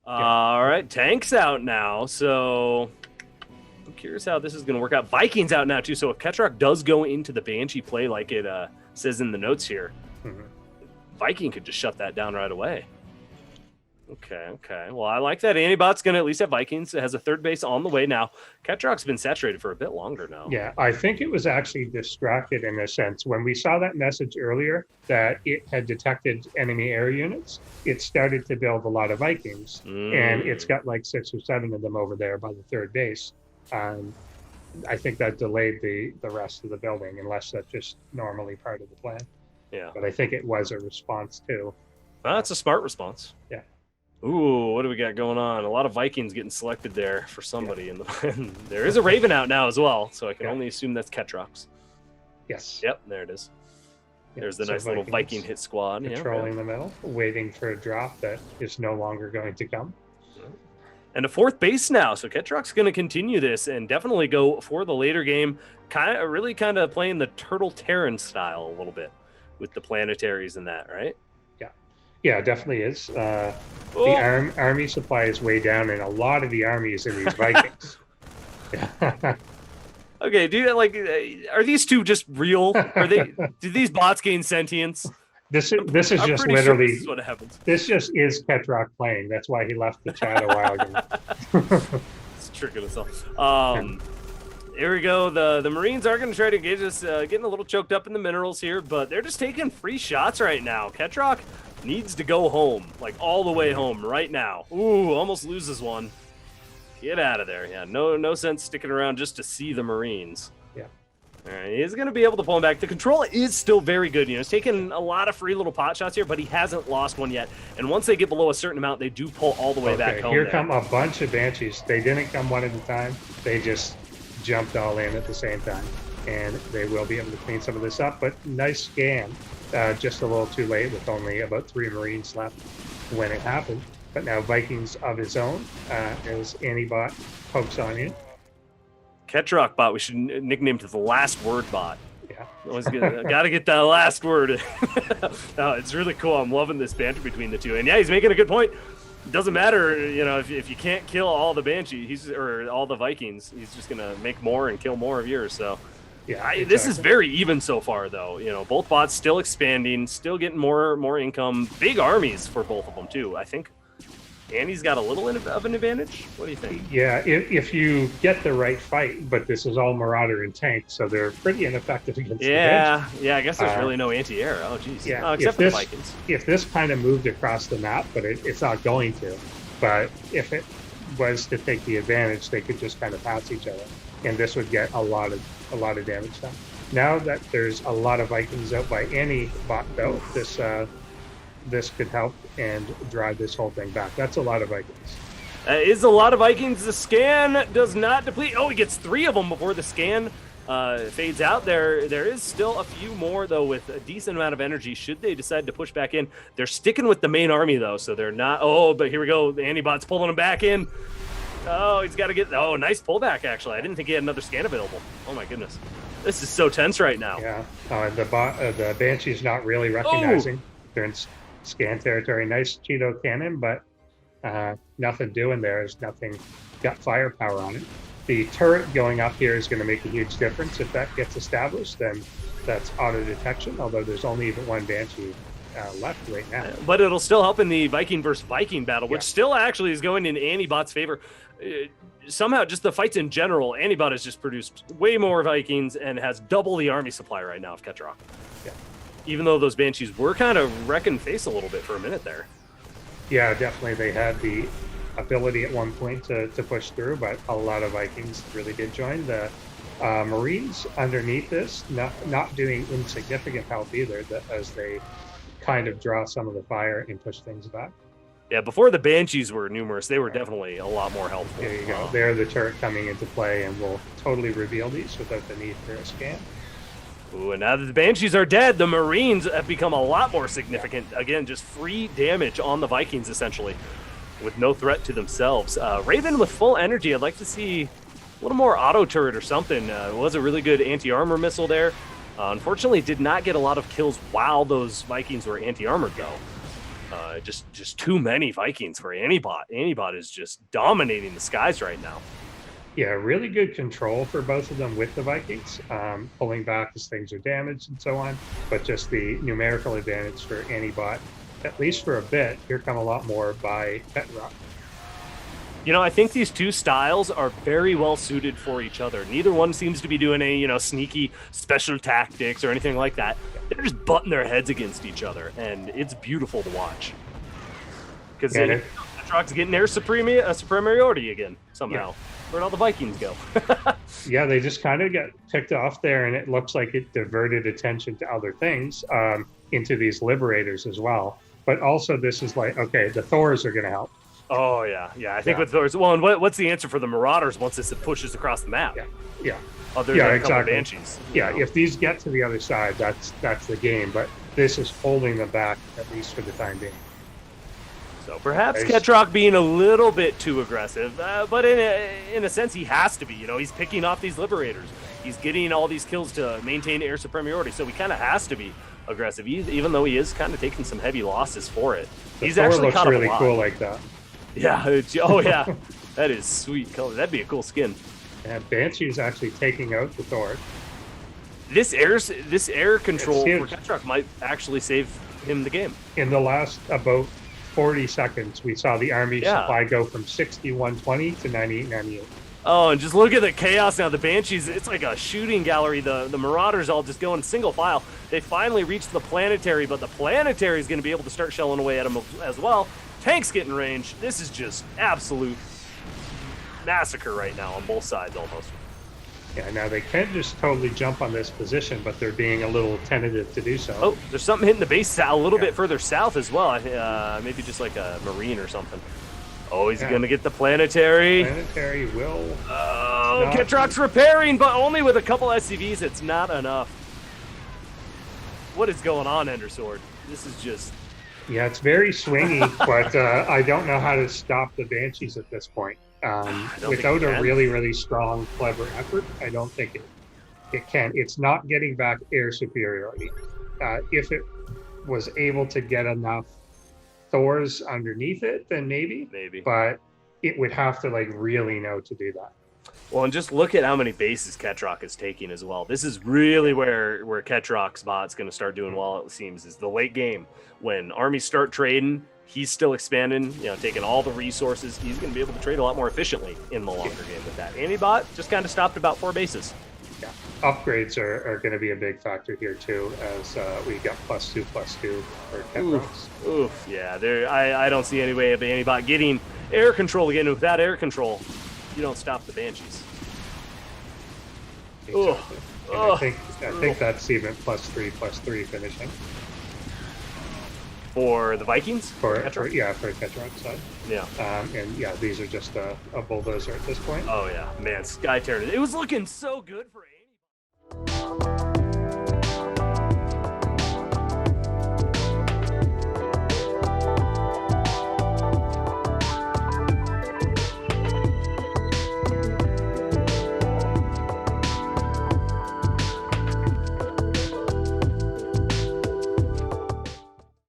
All right, tanks out now, so I'm curious how this is going to work out. Vikings out now, too, so if Ketroc does go into the Banshee play like it says in the notes here, Viking could just shut that down right away. Okay. Well, I like that. ANIBot's going to at least have Vikings. It has a third base on the way now. Ketroc's been saturated for a bit longer now. Yeah, I think it was actually distracted in a sense. When we saw that message earlier that it had detected enemy air units, it started to build a lot of Vikings. And it's got like 6 or 7 of them over there by the third base. I think that delayed the rest of the building, unless that's just normally part of the plan. Yeah. But I think it was a response too. That's a smart response. Yeah. Ooh, what do we got going on? A lot of Vikings getting selected there for somebody. In the there is a Raven out now as well, so I can only assume that's Ketroc's. Yes. Yep, there it is. There's the nice little Viking hit squad. Patrolling the middle, waiting for a drop that is no longer going to come. And a fourth base now, so Ketroc's going to continue this and definitely go for the later game, really playing the Turtle Terran style a little bit with the planetaries and that, right? Yeah, it definitely is. The army supply is way down, and a lot of the army is in these Vikings. Okay, are these two just real? Do these bots gain sentience? This is just literally this is what happens. This just is Ketroc playing. That's why he left the chat a while ago. It's tricking us all. Here we go. The Marines are going to try to engage us, getting a little choked up in the minerals here, but they're just taking free shots right now. Ketroc needs to go home, like all the way home right now. Ooh, almost loses one. Get out of there. Yeah, no sense sticking around just to see the Marines. Yeah. All right, he's going to be able to pull him back. The control is still very good. He's taking a lot of free little pot shots here, but he hasn't lost one yet. And once they get below a certain amount, they do pull all the way back home. Here come a bunch of Banshees. They didn't come one at a time. They just jumped all in at the same time. And they will be able to clean some of this up. But nice scan. Just a little too late with only about 3 Marines left when it happened. But now Vikings of his own as ANIBot pokes on in. Ketroc Bot, we should nickname it the last word bot. Yeah. Got to get that last word. No, it's really cool. I'm loving this banter between the two. And yeah, he's making a good point. It doesn't matter, if you can't kill all the Banshee, or all the Vikings, he's just going to make more and kill more of yours. So yeah, exactly. This is very even so far, though. Both bots still expanding, still getting more income. Big armies for both of them, too. I think Andy's got a little of an advantage. What do you think? Yeah, if you get the right fight, but this is all Marauder and tank, so they're pretty ineffective against the Banshee. Yeah, I guess there's really no anti-air. Oh, geez. Yeah, except for the Vikings. If this kind of moved across the map, but it's not going to. But if it was to take the advantage, they could just kind of pass each other, and this would get a lot of damage done. Now that there's a lot of Vikings out by any bot, though, this could help and drive this whole thing back. That's a lot of Vikings. Is a lot of Vikings. The scan does not deplete. Oh, he gets 3 of them before the scan fades out. There is still a few more, though, with a decent amount of energy should they decide to push back in. They're sticking with the main army, though, so they're not... Oh, but here we go. The ANIBot's pulling him back in. Oh, he's got to get... Oh, nice pullback, actually. I didn't think he had another scan available. Oh, my goodness. This is so tense right now. Yeah. The Banshee's not really recognizing. They're in scan territory. Nice Cheeto cannon, but nothing doing there. There's nothing got firepower on it. The turret going up here is going to make a huge difference. If that gets established, then that's auto detection, although there's only even 1 Banshee left right now. But it'll still help in the Viking versus Viking battle, which still actually is going in ANIBot's favor. Somehow, just the fights in general, ANIBot has just produced way more Vikings and has double the army supply right now of Ketroc. Yeah. Even though those Banshees were kind of wrecking face a little bit for a minute there. Yeah, definitely. They had the ability at one point to push through, but a lot of Vikings really did join. The Marines underneath this, not doing insignificant help either, as they kind of draw some of the fire and push things back. Yeah, before the Banshees were numerous, they were definitely a lot more helpful. There you go. There, the turret coming into play, and will totally reveal these without the need for a scan. Ooh, and now that the Banshees are dead, the Marines have become a lot more significant. Again, just free damage on the Vikings, essentially, with no threat to themselves. Raven with full energy. I'd like to see a little more auto turret or something. It was a really good anti-armor missile there. Unfortunately, did not get a lot of kills while those Vikings were anti-armored, though. Just too many Vikings for ANIBot. ANIBot is just dominating the skies right now. Yeah, really good control for both of them with the Vikings, pulling back as things are damaged and so on. But just the numerical advantage for ANIBot, at least for a bit. Here come a lot more by Ketroc. You know, I think these two styles are very well suited for each other. Neither one seems to be doing any, sneaky special tactics or anything like that. They're just butting their heads against each other, and it's beautiful to watch. Because Ketroc's getting their superiority again somehow. Yeah. Where'd all the Vikings go? Yeah, they just kind of get picked off there, and it looks like it diverted attention to other things, into these Liberators as well. But also, this is like, okay, the Thors are going to help. Oh, yeah. I think with Thors, well, and what's the answer for the Marauders once this pushes across the map? Yeah. Other than a couple Banshees. Yeah, if these get to the other side, that's the game. But this is holding them back, at least for the time being. So perhaps Ketroc being a little bit too aggressive, but in a sense, he has to be. He's picking off these Liberators. He's getting all these kills to maintain air superiority, so he kind of has to be aggressive, even though he is kind of taking some heavy losses for it. He's actually caught really cool like that. Yeah, that is sweet color. That'd be a cool skin. And Banshee's actually taking out the Thor. This air control for Ketroc might actually save him the game. In the last about 40 seconds, we saw the army supply go from 6120 to 9898. Oh, and just look at the chaos now. The Banshees, it's like a shooting gallery. The Marauders all just going single file. They finally reached the planetary, but the planetary is going to be able to start shelling away at them as well. Tanks get in range. This is just absolute massacre right now on both sides almost. Yeah, now they can just totally jump on this position, but they're being a little tentative to do so. Oh, there's something hitting the base a little bit further south as well. Maybe just like a Marine or something. Oh, he's going to get the planetary. Planetary will... Oh, Ketroc's repairing, but only with a couple SCVs. It's not enough. What is going on, Endersword? This is just... Yeah, it's very swingy, but I don't know how to stop the Banshees at this point. Without a really, really strong, clever effort, I don't think it can. It's not getting back air superiority. If it was able to get enough Thors underneath it, then maybe. But it would have to really know to do that. Well, and just look at how many bases Ketroc is taking as well. This is really where Ketroc's bot's going to start doing well, it seems, is the late game. When armies start trading, he's still expanding, taking all the resources. He's going to be able to trade a lot more efficiently in the longer game with that. ANIBot just kind of stopped about 4 bases. Yeah, upgrades are going to be a big factor here too, as we got +2/+2 for Ketroc's. Oof, yeah. I don't see any way of ANIBot getting air control again. With that air control, you don't stop the Banshees. Exactly. I think that's even +3/+3 finishing. For the Vikings? For Ketroc's side. Yeah. And these are just a bulldozer at this point. Oh yeah, man, Sky Terran. It was looking so good for ANIBot.